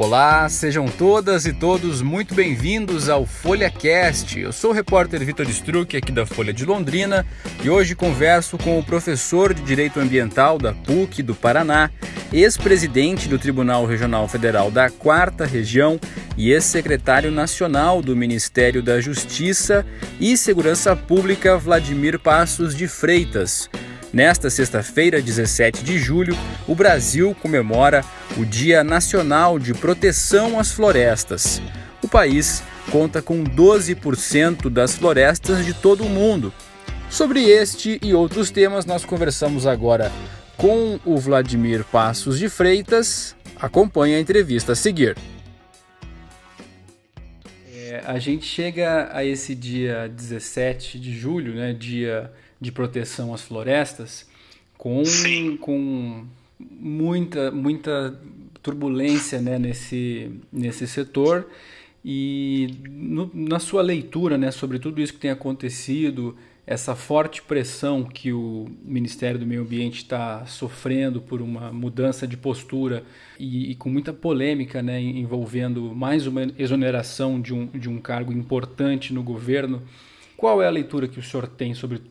Olá, sejam todas e todos muito bem-vindos ao FolhaCast. Eu sou o repórter Vitor Struck, aqui da Folha de Londrina, e hoje converso com o professor de Direito Ambiental da PUC do Paraná, ex-presidente do Tribunal Regional Federal da 4ª Região e ex-secretário nacional do Ministério da Justiça e Segurança Pública, Vladimir Passos de Freitas. Nesta sexta-feira, 17 de julho, o Brasil comemora o Dia Nacional de Proteção às Florestas. O país conta com 12% das florestas de todo o mundo. Sobre este e outros temas, nós conversamos agora com o Vladimir Passos de Freitas. Acompanhe a entrevista a seguir. A gente chega a esse dia 17 de julho, né, Dia de Proteção às Florestas, com muita turbulência, né, nesse setor. E na sua leitura, né, sobre tudo isso que tem acontecido, essa forte pressão que o Ministério do Meio Ambiente está sofrendo por uma mudança de postura e com muita polêmica, né, envolvendo mais uma exoneração de um cargo importante no governo, qual é a leitura que o senhor tem sobre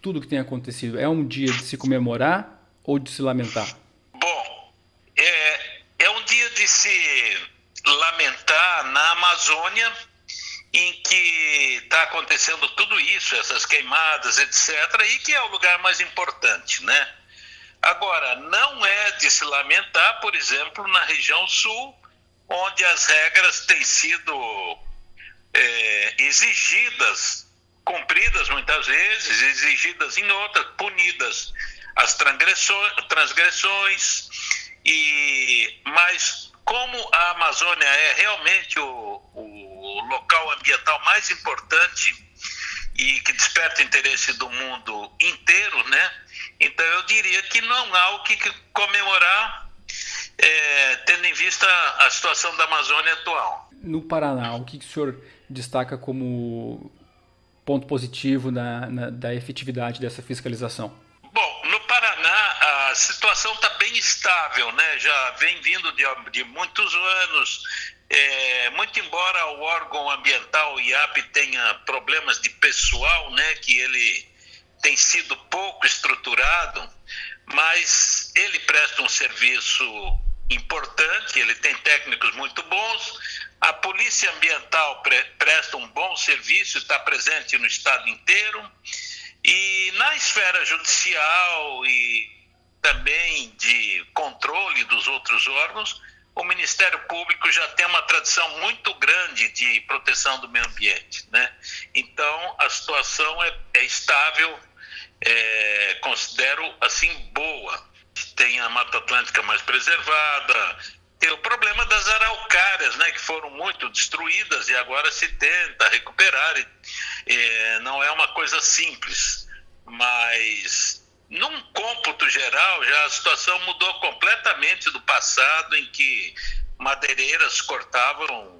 tudo que tem acontecido? É um dia de se comemorar ou de se lamentar? Bom, é um dia de se lamentar na Amazônia, em que está acontecendo tudo isso, essas queimadas, etc., e que é o lugar mais importante, né? Agora, não é de se lamentar, por exemplo, na região sul, onde as regras têm sido exigidas, cumpridas muitas vezes, exigidas em outras, punidas as transgressões, mas como a Amazônia é realmente o local ambiental mais importante e que desperta interesse do mundo inteiro, né? Então eu diria que não há o que comemorar, tendo em vista a situação da Amazônia atual. No Paraná, o que o senhor destaca como ponto positivo da efetividade dessa fiscalização? Bom, no Paraná a situação está bem estável, né? Já vem vindo de muitos anos. Muito embora o órgão ambiental, o IAP, tenha problemas de pessoal, né? Que ele tem sido pouco estruturado, mas ele presta um serviço importante, ele tem técnicos muito bons. A Polícia Ambiental presta um bom serviço, está presente no estado inteiro. E na esfera judicial e também de controle dos outros órgãos, o Ministério Público já tem uma tradição muito grande de proteção do meio ambiente, né? Então, a situação é estável, considero assim boa. Tem a Mata Atlântica mais preservada, tem o problema das araucárias, né, que foram muito destruídas e agora se tenta recuperar. Não é uma coisa simples, mas num cômputo geral já a situação mudou completamente do passado, em que madeireiras cortavam,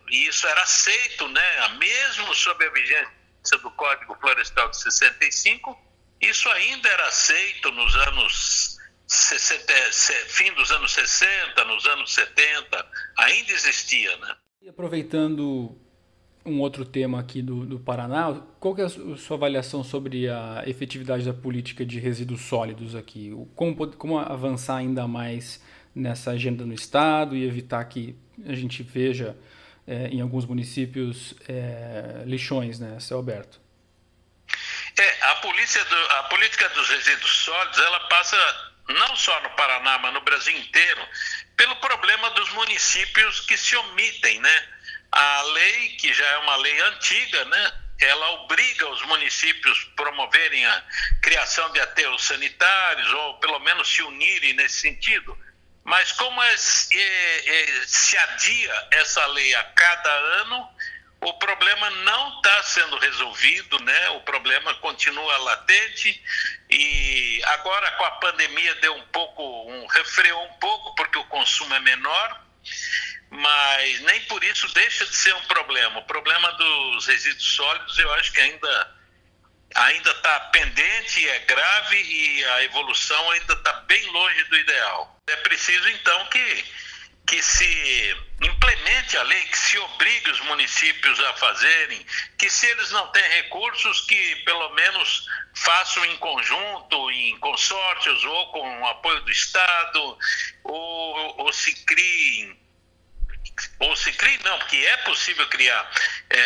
e isso era aceito, né, mesmo sob a vigência do Código Florestal de 65, isso ainda era aceito nos anos 60, fim dos anos 60, nos anos 70, ainda existia, né? E aproveitando um outro tema aqui do Paraná, qual que é a sua avaliação sobre a efetividade da política de resíduos sólidos aqui? Como avançar ainda mais nessa agenda no Estado e evitar que a gente veja em alguns municípios lixões, né, céu aberto? A política dos resíduos sólidos, ela passa não só no Paraná, mas no Brasil inteiro, pelo problema dos municípios que se omitem, né? A lei, que já é uma lei antiga, né? Ela obriga os municípios a promoverem a criação de aterros sanitários, ou pelo menos se unirem nesse sentido. Mas como se adia essa lei a cada ano, o problema não está sendo resolvido, né? O problema continua latente e agora com a pandemia refreou um pouco porque o consumo é menor, mas nem por isso deixa de ser um problema. O problema dos resíduos sólidos eu acho que ainda está pendente, é grave e a evolução ainda está bem longe do ideal. É preciso então que que se implemente a lei, que se obrigue os municípios a fazerem, que se eles não têm recursos, que pelo menos façam em conjunto, em consórcios ou com o apoio do Estado, ou se criem, não, porque é possível criar,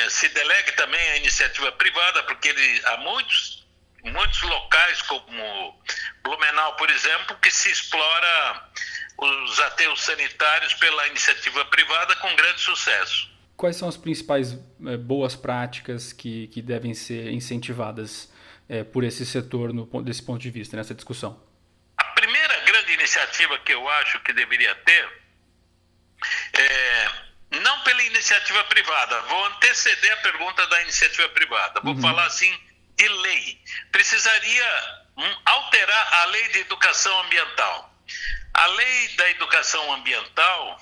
se delegue também a iniciativa privada, porque há muitos locais, como Blumenau, por exemplo, que se explora os aterros sanitários pela iniciativa privada com grande sucesso. Quais são as principais boas práticas que devem ser incentivadas por esse setor desse ponto de vista, nessa discussão? A primeira grande iniciativa que eu acho que deveria ter não pela iniciativa privada, vou anteceder a pergunta da iniciativa privada, vou falar assim de lei. Precisaria alterar a lei de educação ambiental. A lei da educação ambiental,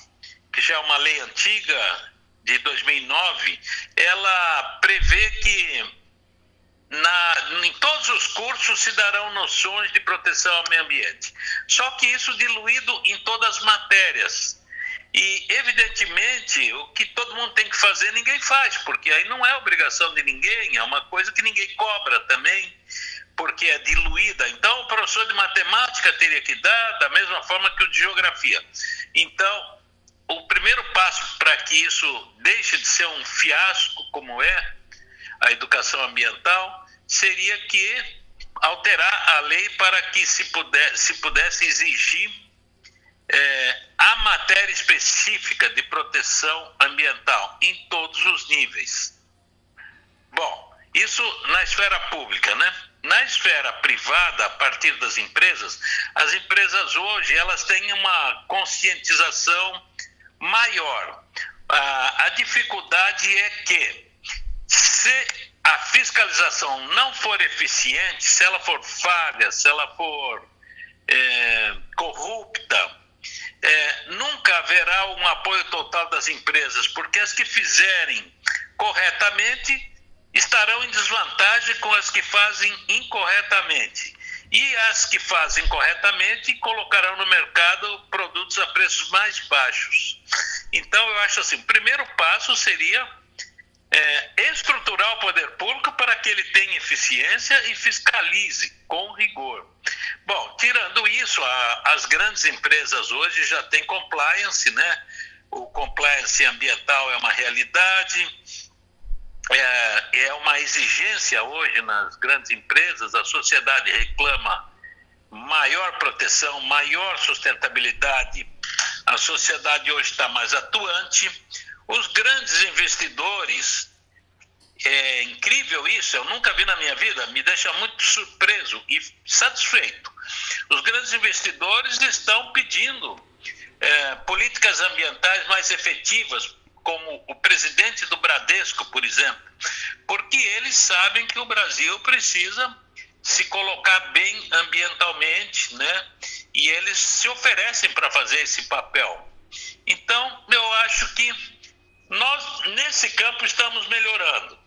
que já é uma lei antiga, de 2009, ela prevê que em todos os cursos se darão noções de proteção ao meio ambiente. Só que isso diluído em todas as matérias. E, evidentemente, o que todo mundo tem que fazer, ninguém faz, porque aí não é obrigação de ninguém, é uma coisa que ninguém cobra também, porque é diluída. Então, o professor de matemática teria que dar da mesma forma que o de geografia. Então, o primeiro passo para que isso deixe de ser um fiasco, como é a educação ambiental, seria que alterar a lei para que se pudesse exigir a matéria específica de proteção ambiental em todos os níveis. Bom, isso na esfera pública, né? Na esfera privada, a partir das empresas, as empresas hoje elas têm uma conscientização maior. A dificuldade é que, se a fiscalização não for eficiente, se ela for falha, se ela for corrupta, nunca haverá um apoio total das empresas, porque as que fizerem corretamente estarão em desvantagem com as que fazem incorretamente. E as que fazem corretamente colocarão no mercado produtos a preços mais baixos. Então, eu acho assim, o primeiro passo seria estruturar o poder público para que ele tenha eficiência e fiscalize com rigor. Bom, tirando isso, as grandes empresas hoje já têm compliance, né? O compliance ambiental é uma realidade, é uma exigência hoje nas grandes empresas. A sociedade reclama maior proteção, maior sustentabilidade. A sociedade hoje está mais atuante. Os grandes investidores, é incrível isso, eu nunca vi na minha vida, me deixa muito surpreso e satisfeito. Os grandes investidores estão pedindo políticas ambientais mais efetivas, como o presidente do Bradesco, por exemplo, porque eles sabem que o Brasil precisa se colocar bem ambientalmente, né? E eles se oferecem para fazer esse papel. Então, eu acho que nós, nesse campo, estamos melhorando.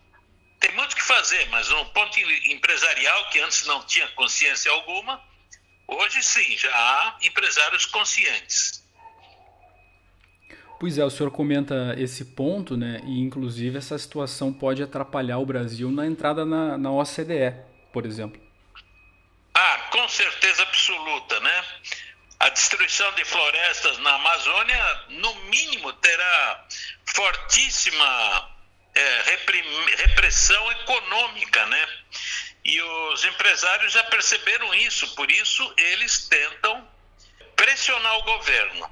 Tem muito que fazer, mas no ponto empresarial, que antes não tinha consciência alguma, hoje sim, já há empresários conscientes. Pois é, o senhor comenta esse ponto, né? E inclusive essa situação pode atrapalhar o Brasil na entrada na OCDE, por exemplo. Com certeza absoluta, né? A destruição de florestas na Amazônia, no mínimo, terá fortíssima repressão econômica, né? E os empresários já perceberam isso, por isso eles tentam pressionar o governo.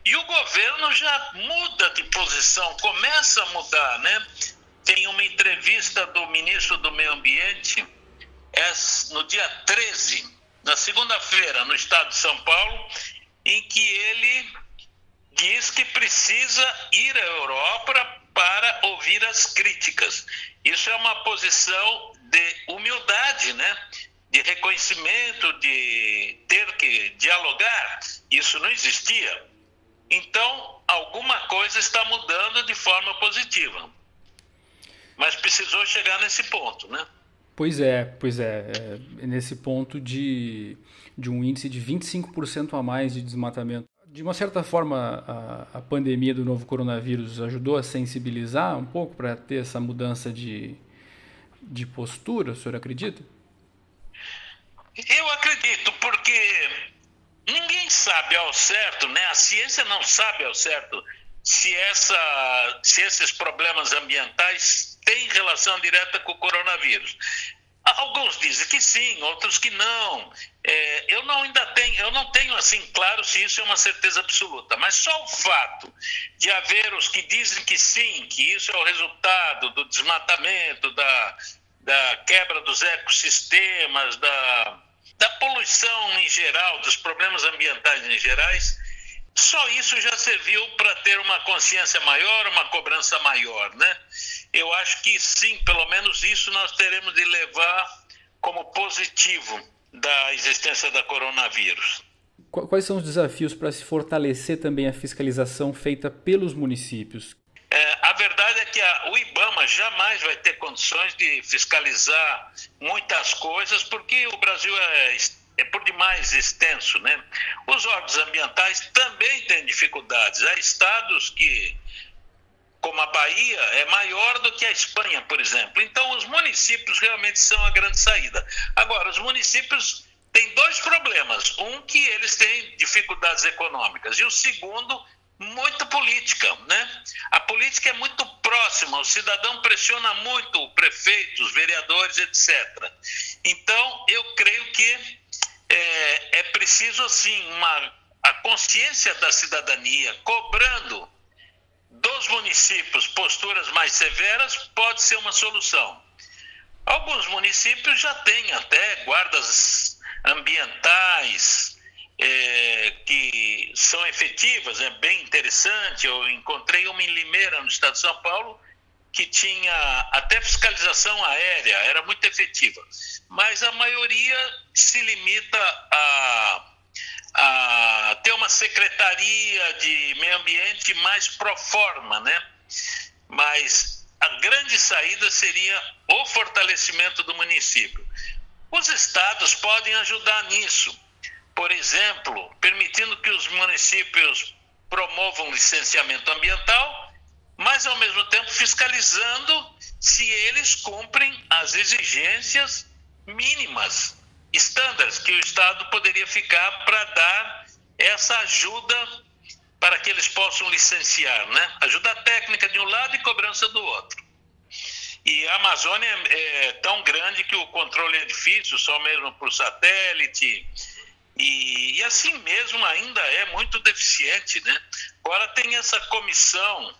E o governo já muda de posição, começa a mudar, né? Tem uma entrevista do ministro do Meio Ambiente, no dia 13, na segunda-feira, no estado de São Paulo, em que ele diz que precisa ir à Europa para ouvir as críticas. Isso é uma posição de humildade, né? De reconhecimento, de ter que dialogar. Isso não existia. Então, alguma coisa está mudando de forma positiva. Mas precisou chegar nesse ponto, né? Pois é. Nesse ponto de um índice de 25% a mais de desmatamento. De uma certa forma, a pandemia do novo coronavírus ajudou a sensibilizar um pouco para ter essa mudança de postura, o senhor acredita? Eu acredito, porque ninguém sabe ao certo, né? A ciência não sabe ao certo se esses problemas ambientais têm relação direta com o coronavírus. Alguns dizem que sim, outros que não. Eu não tenho assim claro se isso é uma certeza absoluta, mas só o fato de haver os que dizem que sim, que isso é o resultado do desmatamento, da quebra dos ecossistemas, da poluição em geral, dos problemas ambientais em gerais, só isso já serviu para ter uma consciência maior, uma cobrança maior, né? Eu acho que sim, pelo menos isso nós teremos de levar como positivo da existência da coronavírus. Quais são os desafios para se fortalecer também a fiscalização feita pelos municípios? A verdade é que o IBAMA jamais vai ter condições de fiscalizar muitas coisas, porque o Brasil é por demais extenso, né? Os órgãos ambientais também têm dificuldades. Há estados que, como a Bahia, é maior do que a Espanha, por exemplo. Então, os municípios realmente são a grande saída. Agora, os municípios têm dois problemas. Um, que eles têm dificuldades econômicas. E o segundo, muito política, né? A política é muito próxima, o cidadão pressiona muito o prefeito, os vereadores, etc. Então, eu creio que é preciso, assim, a consciência da cidadania cobrando dos municípios posturas mais severas pode ser uma solução. Alguns municípios já têm até guardas ambientais que são efetivas, é bem interessante. Eu encontrei uma em Limeira, no estado de São Paulo, que tinha até fiscalização aérea, era muito efetiva. Mas a maioria se limita a ter uma secretaria de meio ambiente mais pro forma, né? Mas a grande saída seria o fortalecimento do município. Os estados podem ajudar nisso, por exemplo, permitindo que os municípios promovam licenciamento ambiental, mas ao mesmo tempo fiscalizando se eles cumprem as exigências mínimas, estándares, que o Estado poderia ficar para dar essa ajuda para que eles possam licenciar, né? Ajuda técnica de um lado e cobrança do outro. E a Amazônia é tão grande que o controle é difícil, só mesmo por satélite, e assim mesmo ainda é muito deficiente, né? Agora tem essa comissão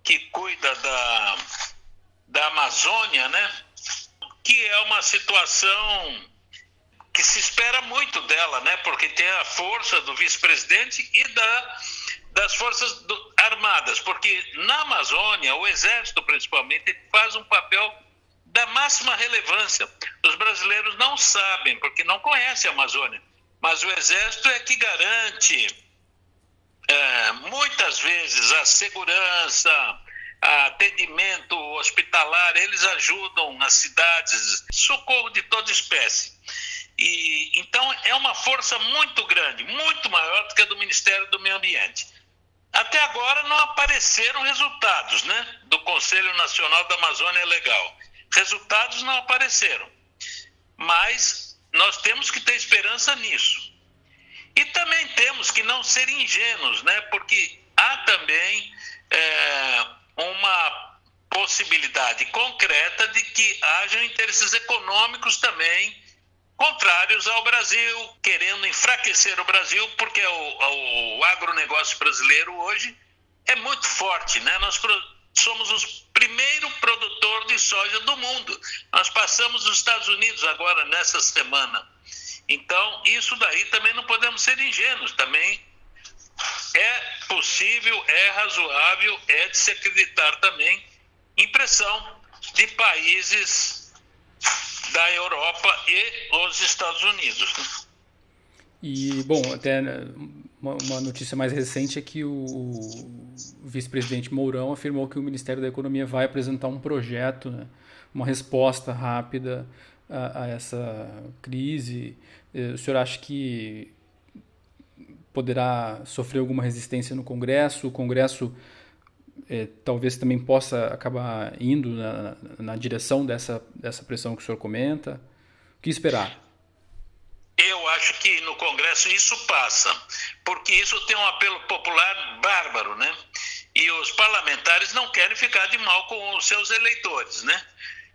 que cuida da Amazônia, né? Que é uma situação que se espera muito dela, né? Porque tem a força do vice-presidente e das forças armadas, porque na Amazônia, o Exército principalmente, faz um papel da máxima relevância. Os brasileiros não sabem, porque não conhecem a Amazônia, mas o Exército é que garante muitas vezes a segurança, atendimento hospitalar, eles ajudam as cidades, socorro de toda espécie. E então é uma força muito grande, muito maior do que a do Ministério do Meio Ambiente. Até agora não apareceram resultados, né, do Conselho Nacional da Amazônia Legal. Resultados não apareceram, mas nós temos que ter esperança nisso. E também temos que não ser ingênuos, né, porque há também uma possibilidade concreta de que hajam interesses econômicos também contrários ao Brasil, querendo enfraquecer o Brasil, porque o agronegócio brasileiro hoje é muito forte, né? Nós somos o primeiro produtor de soja do mundo. Nós passamos os Estados Unidos agora nessa semana. Então, isso daí também não podemos ser ingênuos. Também é possível, é razoável, é de se acreditar também em pressão de países da Europa e os Estados Unidos. E, bom, até uma notícia mais recente é que o vice-presidente Mourão afirmou que o Ministério da Economia vai apresentar um projeto, né, uma resposta rápida a essa crise. O senhor acha que poderá sofrer alguma resistência no Congresso? O Congresso talvez também possa acabar indo na direção dessa pressão que o senhor comenta? O que esperar? Eu acho que no Congresso isso passa, porque isso tem um apelo popular bárbaro, né? E os parlamentares não querem ficar de mal com os seus eleitores, né?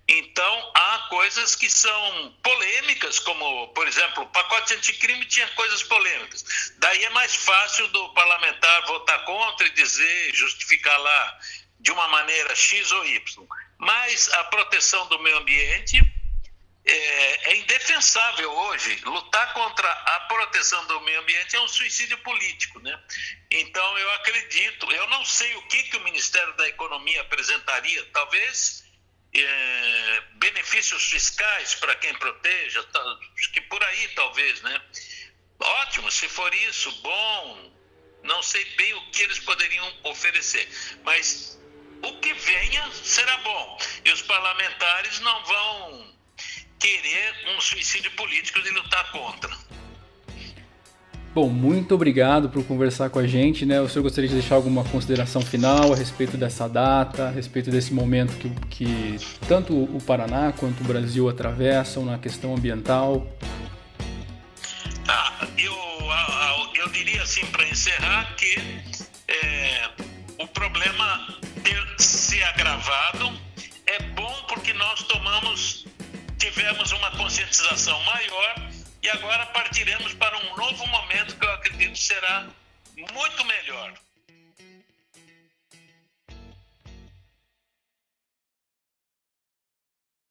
Então, há coisas que são polêmicas, como, por exemplo, o pacote anticrime tinha coisas polêmicas. Daí é mais fácil do parlamentar votar contra e dizer, justificar lá de uma maneira X ou Y. Mas a proteção do meio ambiente é indefensável hoje. Lutar contra a proteção do meio ambiente é um suicídio político, né? Então, eu acredito, eu não sei o que o Ministério da Economia apresentaria, talvez benefícios fiscais para quem proteja, que por aí talvez, né? Ótimo, se for isso, bom, não sei bem o que eles poderiam oferecer, mas o que venha será bom, e os parlamentares não vão querer um suicídio político de lutar contra. Bom, muito obrigado por conversar com a gente, né? O senhor gostaria de deixar alguma consideração final a respeito dessa data, a respeito desse momento que tanto o Paraná quanto o Brasil atravessam na questão ambiental? Eu diria assim, para encerrar, que o problema ter se agravado é bom porque nós tivemos uma conscientização maior. E agora partiremos para um novo momento que eu acredito será muito melhor.